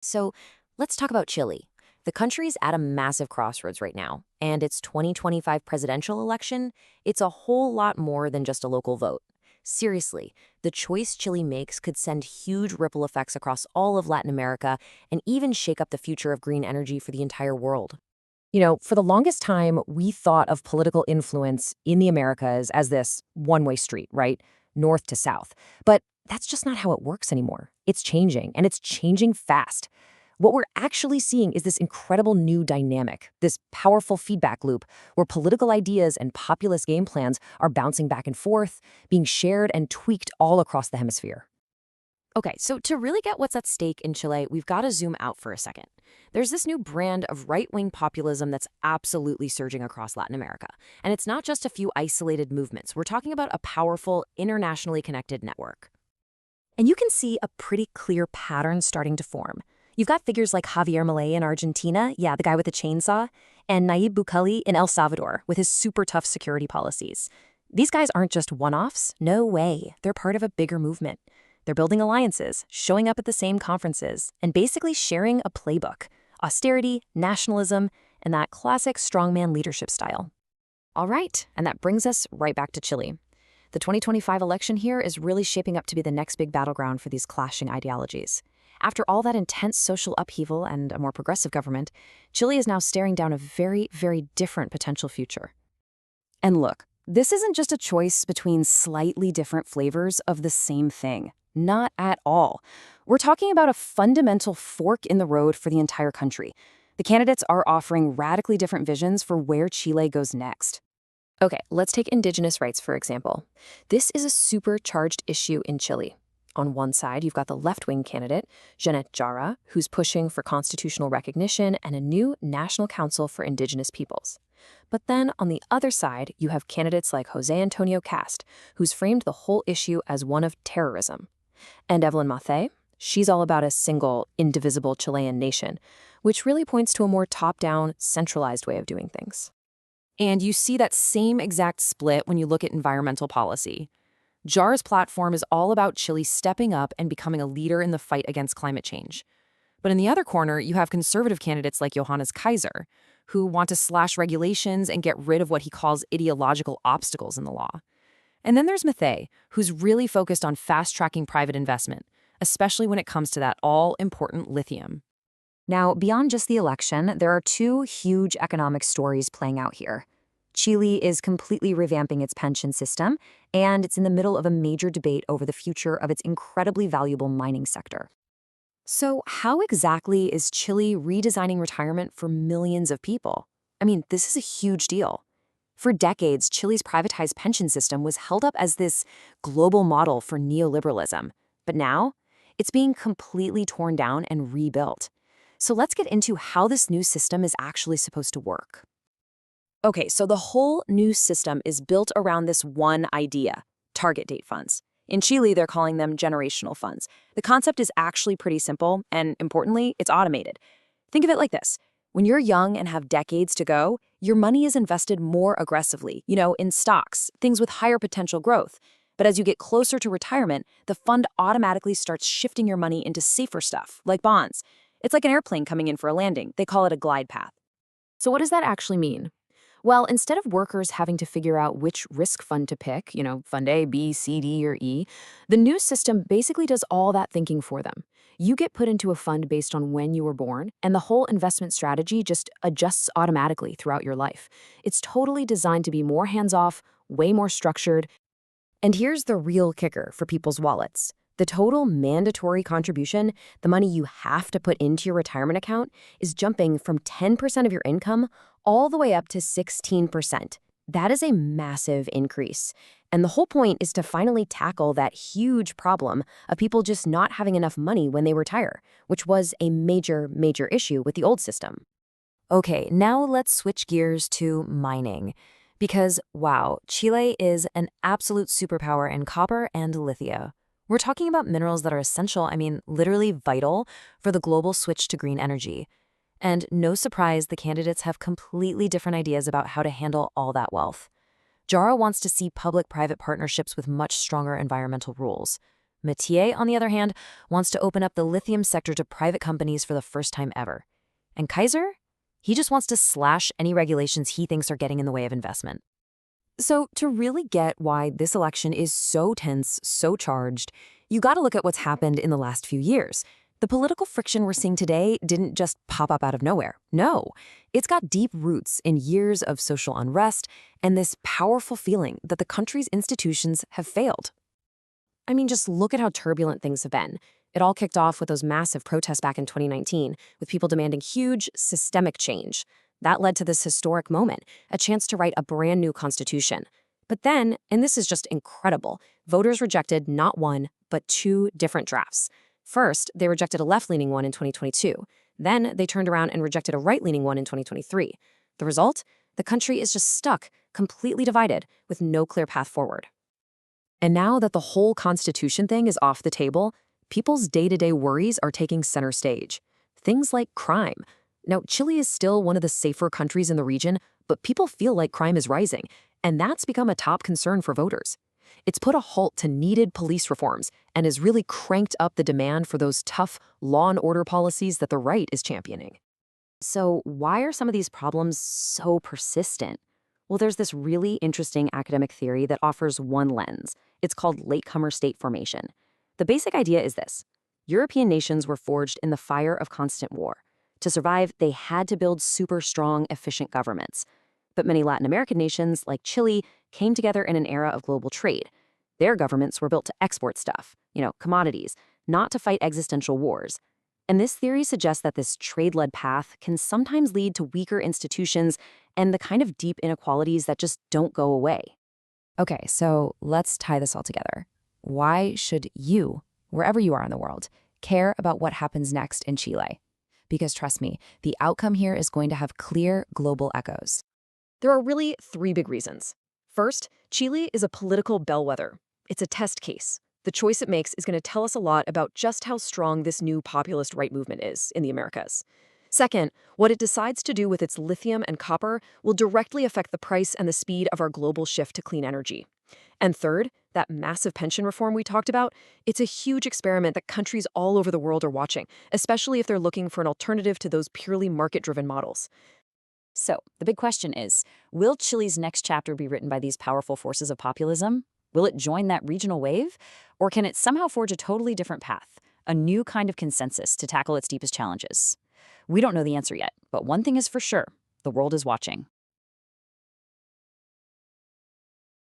So let's talk about Chile. The country's at a massive crossroads right now, and its 2025 presidential election, it's a whole lot more than just a local vote. Seriously, the choice Chile makes could send huge ripple effects across all of Latin America and even shake up the future of green energy for the entire world. For the longest time, we thought of political influence in the Americas as this one-way street, right? North to south. But that's just not how it works anymore. It's changing, and it's changing fast. What we're actually seeing is this incredible new dynamic, this powerful feedback loop where political ideas and populist game plans are bouncing back and forth, being shared and tweaked all across the hemisphere. Okay, so to really get what's at stake in Chile, we've got to zoom out for a second. There's this new brand of right-wing populism that's absolutely surging across Latin America. And it's not just a few isolated movements. We're talking about a powerful, internationally connected network. And you can see a pretty clear pattern starting to form. You've got figures like Javier Milei in Argentina, yeah, the guy with the chainsaw, and Nayib Bukele in El Salvador with his super tough security policies. These guys aren't just one-offs. No way. They're part of a bigger movement. They're building alliances, showing up at the same conferences, and basically sharing a playbook: austerity, nationalism, and that classic strongman leadership style. All right, and that brings us right back to Chile. The 2025 election here is really shaping up to be the next big battleground for these clashing ideologies. After all that intense social upheaval and a more progressive government, Chile is now staring down a very, very different potential future. And look, this isn't just a choice between slightly different flavors of the same thing. Not at all. We're talking about a fundamental fork in the road for the entire country. The candidates are offering radically different visions for where Chile goes next. Okay, let's take indigenous rights, for example. This is a supercharged issue in Chile. On one side, you've got the left-wing candidate, Janet Jara, who's pushing for constitutional recognition and a new National Council for Indigenous Peoples. But then on the other side, you have candidates like Jose Antonio Cast, who's framed the whole issue as one of terrorism. And Evelyn Matthei, she's all about a single, indivisible Chilean nation, which really points to a more top-down, centralized way of doing things. And you see that same exact split when you look at environmental policy. JAR's platform is all about Chile stepping up and becoming a leader in the fight against climate change. But in the other corner, you have conservative candidates like Johannes Kaiser, who want to slash regulations and get rid of what he calls ideological obstacles in the law. And then there's Matthei, who's really focused on fast-tracking private investment, especially when it comes to that all-important lithium. Now, beyond just the election, there are two huge economic stories playing out here. Chile is completely revamping its pension system, and it's in the middle of a major debate over the future of its incredibly valuable mining sector. So how exactly is Chile redesigning retirement for millions of people? I mean, this is a huge deal. For decades, Chile's privatized pension system was held up as this global model for neoliberalism. But now, it's being completely torn down and rebuilt. So let's get into how this new system is actually supposed to work. Okay, so the whole new system is built around this one idea: target date funds. In Chile, they're calling them generational funds. The concept is actually pretty simple, and importantly, it's automated. Think of it like this. When you're young and have decades to go, your money is invested more aggressively, in stocks, things with higher potential growth. But as you get closer to retirement, the fund automatically starts shifting your money into safer stuff, like bonds. It's like an airplane coming in for a landing. They call it a glide path. So what does that actually mean? Well, instead of workers having to figure out which risk fund to pick, fund A, B, C, D, or E, the new system basically does all that thinking for them. You get put into a fund based on when you were born, and the whole investment strategy just adjusts automatically throughout your life. It's totally designed to be more hands-off, way more structured. And here's the real kicker for people's wallets. The total mandatory contribution, the money you have to put into your retirement account, is jumping from 10% of your income all the way up to 16%. That is a massive increase. And the whole point is to finally tackle that huge problem of people just not having enough money when they retire, which was a major, major issue with the old system. Okay, now let's switch gears to mining. Because, wow, Chile is an absolute superpower in copper and lithium. We're talking about minerals that are essential, literally vital, for the global switch to green energy. And no surprise, the candidates have completely different ideas about how to handle all that wealth. Jara wants to see public-private partnerships with much stronger environmental rules. Mathieu, on the other hand, wants to open up the lithium sector to private companies for the first time ever. And Kaiser? He just wants to slash any regulations he thinks are getting in the way of investment. So to really get why this election is so tense, so charged, you got to look at what's happened in the last few years. The political friction we're seeing today didn't just pop up out of nowhere. No, it's got deep roots in years of social unrest and this powerful feeling that the country's institutions have failed. I mean, just look at how turbulent things have been. It all kicked off with those massive protests back in 2019, with people demanding huge, systemic change. That led to this historic moment, a chance to write a brand new constitution. But then, and this is just incredible, voters rejected not one, but two different drafts. First, they rejected a left-leaning one in 2022. Then, they turned around and rejected a right-leaning one in 2023. The result? The country is just stuck, completely divided, with no clear path forward. And now that the whole constitution thing is off the table, people's day-to-day worries are taking center stage. Things like crime. Now, Chile is still one of the safer countries in the region, but people feel like crime is rising, and that's become a top concern for voters. It's put a halt to needed police reforms and has really cranked up the demand for those tough law and order policies that the right is championing. So why are some of these problems so persistent? Well, there's this really interesting academic theory that offers one lens. It's called Latecomer state formation. The basic idea is this. European nations were forged in the fire of constant war. To survive, they had to build super strong, efficient governments. But many Latin American nations, like Chile, came together in an era of global trade. Their governments were built to export stuff, commodities, not to fight existential wars. And this theory suggests that this trade-led path can sometimes lead to weaker institutions and the kind of deep inequalities that just don't go away. Okay, so let's tie this all together. Why should you, wherever you are in the world, care about what happens next in Chile? Because trust me, the outcome here is going to have clear global echoes. There are really three big reasons. First, Chile is a political bellwether. It's a test case. The choice it makes is going to tell us a lot about just how strong this new populist right movement is in the Americas. Second, what it decides to do with its lithium and copper will directly affect the price and the speed of our global shift to clean energy. And third, that massive pension reform we talked about, it's a huge experiment that countries all over the world are watching, especially if they're looking for an alternative to those purely market-driven models. So, the big question is, will Chile's next chapter be written by these powerful forces of populism? Will it join that regional wave? Or can it somehow forge a totally different path, a new kind of consensus to tackle its deepest challenges? We don't know the answer yet, but one thing is for sure, the world is watching.